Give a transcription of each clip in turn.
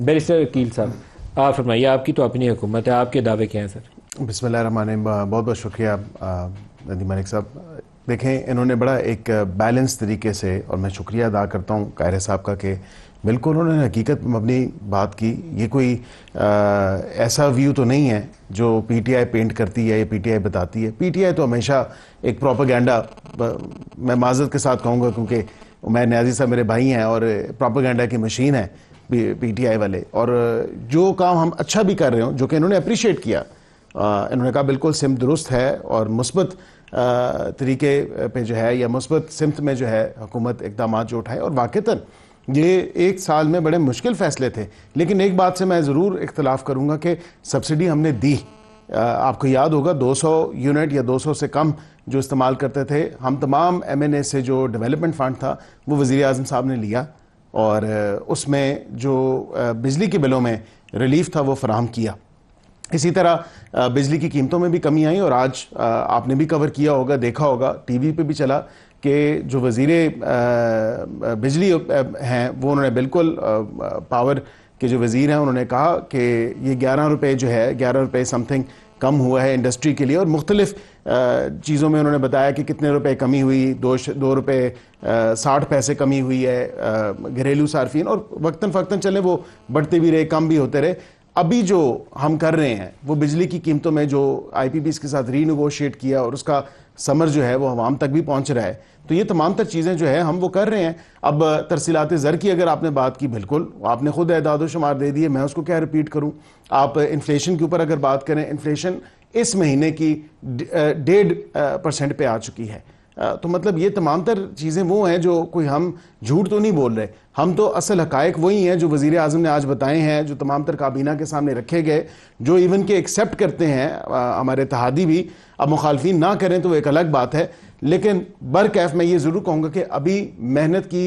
Barrister वकील साहब, आप फरमाइए, आपकी तो अपनी हुकूमत है, आपके दावे क्या हैं सर? बिस्मिल्लाहिर्रहमानिर्रहीम। बहुत बहुत शुक्रिया नदीम मलिक साहब। देखें, इन्होंने बड़ा एक बैलेंस तरीके से, और मैं शुक्रिया अदा करता हूँ कायरे साहब का कि बिल्कुल उन्होंने हकीकत में अपनी बात की। ये कोई ऐसा व्यू तो नहीं है जो पीटीआई पेंट करती है या पीटीआई बताती है। पीटीआई तो हमेशा एक प्रोपेगेंडा, मैं माजरत के साथ कहूँगा क्योंकि मैं न्याजी साहब मेरे भाई हैं, और प्रोपेगेंडा की मशीन है पीटीआई वाले। और जो काम हम अच्छा भी कर रहे हो, जो कि इन्होंने अप्रिशिएट किया, इन्होंने कहा बिल्कुल सिमत दुरुस्त है और मुस्बत तरीके पे जो है या मुस्बत सिमत में जो है हुकूमत इक़दामात जो उठाए। और वाक़तन ये एक साल में बड़े मुश्किल फ़ैसले थे, लेकिन एक बात से मैं ज़रूर इख्तलाफ करूँगा कि सब्सिडी हमने दी। आपको याद होगा 200 यूनिट या 200 से कम जो इस्तेमाल करते थे हम, तमाम MNA से जो डेवलपमेंट फ़ंड था वो वज़ीर आज़म साहब ने लिया, और उसमें जो बिजली के बिलों में रिलीफ था वो फराहम किया। इसी तरह बिजली की कीमतों में भी कमी आई, और आज आपने भी कवर किया होगा, देखा होगा, टीवी पे भी चला कि जो वज़ीरे बिजली हैं वो उन्होंने बिल्कुल पावर के जो वज़ीर हैं उन्होंने कहा कि ये 11 रुपये जो है, 11 रुपये समथिंग कम हुआ है इंडस्ट्री के लिए। और मुख्तलिफ चीज़ों में उन्होंने बताया कि कितने रुपए कमी हुई, 2 रुपये 60 पैसे कमी हुई है घरेलू सार्फिन, और वक्तन फ़क्तन चले वो बढ़ते भी रहे, कम भी होते रहे। अभी जो हम कर रहे हैं वो बिजली की कीमतों में जो IPPs के साथ रीनेगोशिएट किया, और उसका समर जो है वो अवाम तक भी पहुंच रहा है, तो ये तमाम तर चीज़ें जो है हम वो कर रहे हैं। अब तरसीलात ज़र की अगर आपने बात की, बिल्कुल आपने खुद एदाद शुमार दे दिए, मैं उसको क्या रिपीट करूं। आप इन्फ्लेशन के ऊपर अगर बात करें, इन्फ्लेशन इस महीने की 1.5% पे आ चुकी है। तो मतलब ये तमाम तर चीज़ें वो हैं जो कोई हम झूठ तो नहीं बोल रहे, हम तो असल हकायक वही हैं जो वज़ीर आज़म ने आज बताए हैं, जो तमाम तर काबीना के सामने रखे गए, जो इवन के एक्सेप्ट करते हैं हमारे इत्तेहादी भी। अब मुखालफिन ना करें तो एक अलग बात है, लेकिन बरकैफ मैं ये ज़रूर कहूँगा कि अभी मेहनत की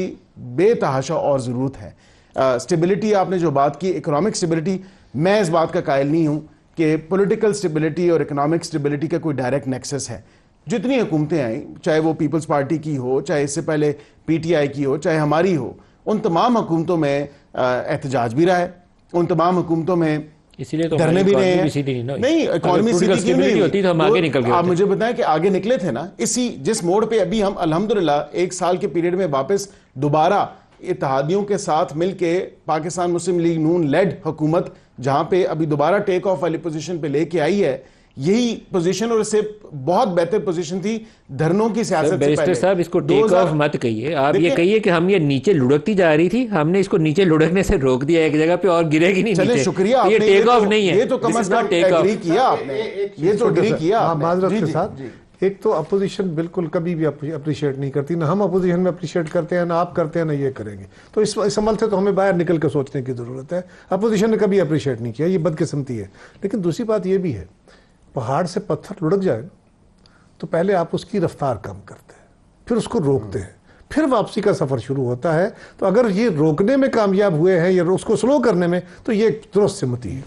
बेतहाशा और ज़रूरत है। स्टेबिलिटी आपने जो बात की, इकोनॉमिक स्टेबिलिटी, मैं इस बात का कायल नहीं हूँ कि पॉलिटिकल स्टेबिलिटी और इकोनॉमिक स्टेबिलिटी का कोई डायरेक्ट नेक्सस है। जितनी हुकूमतें आई, चाहे वो पीपल्स पार्टी की हो, चाहे इससे पहले PTI की हो, चाहे हमारी हो, उन तमाम हुकूमतों में एहतजाज भी रहा है, उन तमाम हुकूमतों में इसीलिए तो धरने भी रहे हैं। नहीं, इकॉनमी सीधी क्यों नहीं होती तो हम आगे निकल गए। आप मुझे बताएं कि आगे निकले थे ना, इसी जिस मोड़ पे अभी हम अल्हम्दुलिल्लाह 1 साल के पीरियड में वापस दोबारा इत्तेहादियों के साथ मिलके पाकिस्तान मुस्लिम लीग नून लेड हुकूमत जहां पे अभी दोबारा टेक ऑफ वाली पोजीशन पे लेके आई है, यही पोजीशन और इससे बहुत बेहतर पोजीशन थी धरनों की सियासत से बैरिस्टर साहब, इसको टेक ऑफ मत कहिए, आप ये कहिए कि हम ये नीचे लुढ़कती जा रही थी, हमने इसको नीचे लुढ़कने से रोक दिया एक जगह पे और गिरेगी नहीं नीचे। शुक्रिया, ये टेक ऑफ नहीं है, ये तो कम से कम एग्री किया आपने, ये तो एग्री किया माजरत के साथ। एक तो अपोजिशन बिल्कुल कभी भी अप्रिशिएट नहीं करती, ना हम अपोजिशन में अप्रिशिएट करते हैं, ना आप करते हैं, ना ये करेंगे। तो इस अमल से तो हमें बाहर निकल कर सोचने की ज़रूरत है। अपोजिशन ने कभी अप्रिशिएट नहीं किया, ये बदकिस्मती है। लेकिन दूसरी बात ये भी है, पहाड़ से पत्थर लुढ़क जाए तो पहले आप उसकी रफ्तार कम करते हैं, फिर उसको रोकते हैं, फिर वापसी का सफ़र शुरू होता है। तो अगर ये रोकने में कामयाब हुए हैं या उसको स्लो करने में, तो ये दुरुस्त सिमती है।